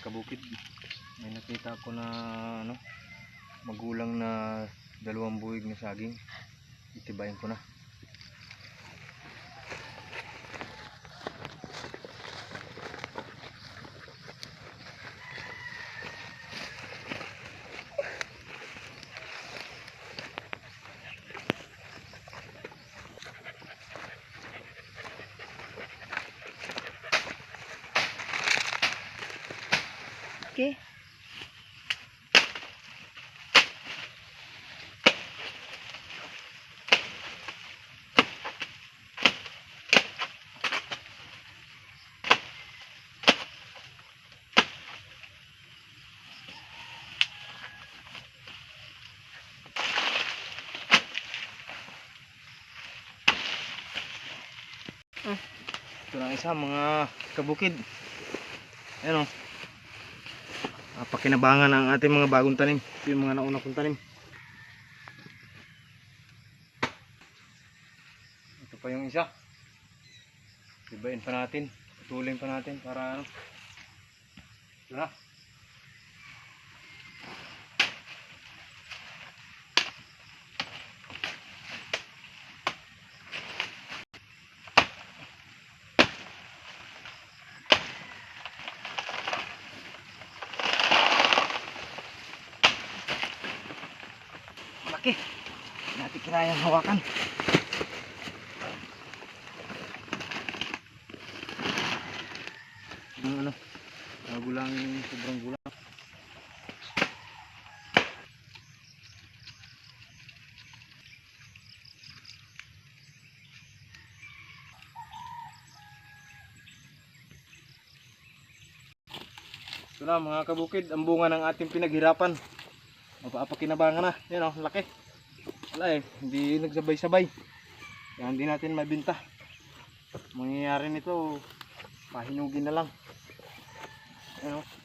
kabukid, may nakita ako na magulang na 2 buwig na saging. Itibayin ko na. Okay. Ito lang isa mga kabukid. Ayan o. Pakinabangan ang ating mga bagong tanim. Ito yung mga nauna kong tanim. Ito pa yung isa. Ibayin pa natin. Patuloyin pa natin para ito na. Malaki. Hindi natin kinayang hawakan. Gulang, sobrang gulang. Ito na mga kabukid, ang bunga ng ating pinaghirapan. Mapapakinabangan na. Yan o, laki. Wala hindi nagsabay-sabay. Kaya hindi natin mabinta. Mangyayari nito, pahinugin na lang. Yan o.